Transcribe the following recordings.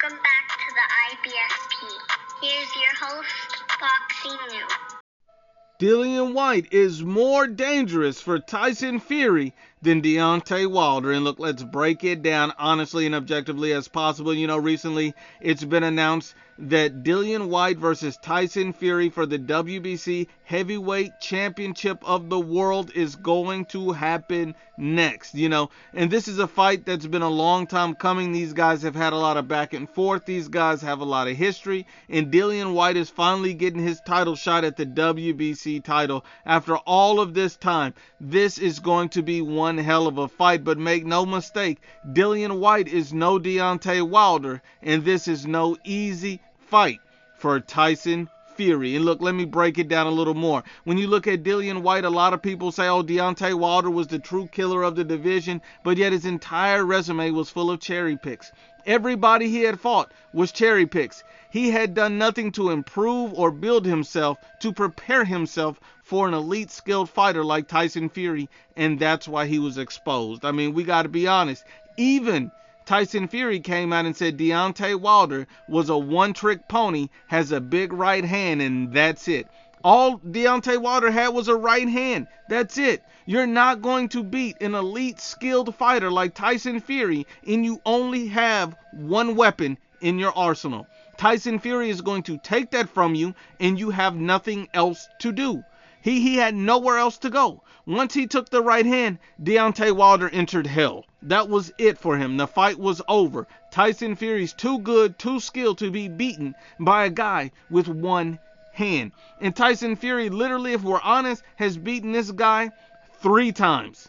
Welcome back to the IBFP. Here's your host, Boxing New. Dillian Whyte is more dangerous for Tyson Fury than Deontay Wilder. And look, let's break it down honestly and objectively as possible. You know, recently it's been announced that Dillian Whyte versus Tyson Fury for the WBC Heavyweight Championship of the World is going to happen next, and this is a fight that's been a long time coming. These guys have had a lot of back and forth. These guys have a lot of history, and Dillian Whyte is finally getting his title shot at the WBC title after all of this time. This is going to be one hell of a fight, but make no mistake, Dillian Whyte is no Deontay Wilder, and this is no easy fight for Tyson Fury. And look, let me break it down a little more. When you look at Dillian Whyte, a lot of people say, oh, Deontay Wilder was the true killer of the division, but yet his entire resume was full of cherry picks. Everybody he had fought was cherry picks. He had done nothing to improve or build himself, to prepare himself for an elite skilled fighter like Tyson Fury, and that's why he was exposed. I mean, we got to be honest. Even Tyson Fury came out and said Deontay Wilder was a one-trick pony, has a big right hand, and that's it. All Deontay Wilder had was a right hand. That's it. You're not going to beat an elite skilled fighter like Tyson Fury, and you only have one weapon in your arsenal. Tyson Fury is going to take that from you, and you have nothing else to do. He had nowhere else to go. Once he took the right hand, Deontay Wilder entered hell. That was it for him. The fight was over. Tyson Fury's too good, too skilled to be beaten by a guy with one hand. And Tyson Fury, literally, if we're honest, has beaten this guy 3 times.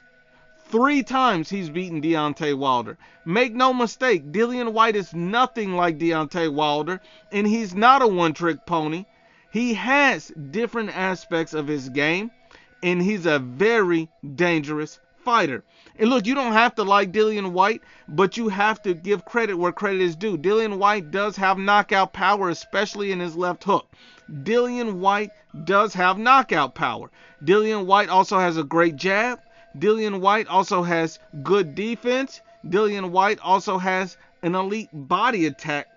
3 times he's beaten Deontay Wilder. Make no mistake, Dillian Whyte is nothing like Deontay Wilder, and he's not a one-trick pony. He has different aspects of his game, and he's a very dangerous fighter. And look, you don't have to like Dillian Whyte, but you have to give credit where credit is due. Dillian Whyte does have knockout power, especially in his left hook. Dillian Whyte does have knockout power. Dillian Whyte also has a great jab. Dillian Whyte also has good defense. Dillian Whyte also has an elite body attack.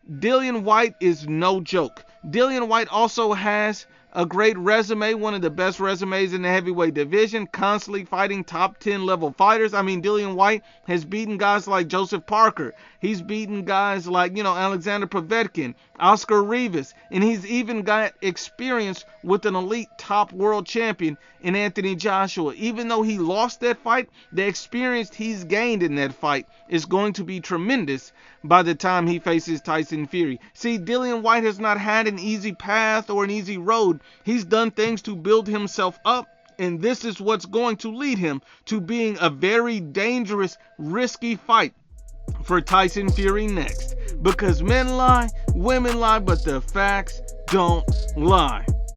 Dillian Whyte is no joke. Dillian Whyte also has a great resume, one of the best resumes in the heavyweight division, constantly fighting top 10 level fighters. I mean, Dillian Whyte has beaten guys like Joseph Parker. He's beaten guys like, Alexander Povetkin, Oscar Rivas, and he's even got experience with an elite top world champion in Anthony Joshua. Even though he lost that fight, the experience he's gained in that fight is going to be tremendous by the time he faces Tyson Fury. See, Dillian Whyte has not had an easy path or an easy road. He's done things to build himself up, and this is what's going to lead him to being a very dangerous, risky fight for Tyson Fury next. Because men lie, women lie, but the facts don't lie.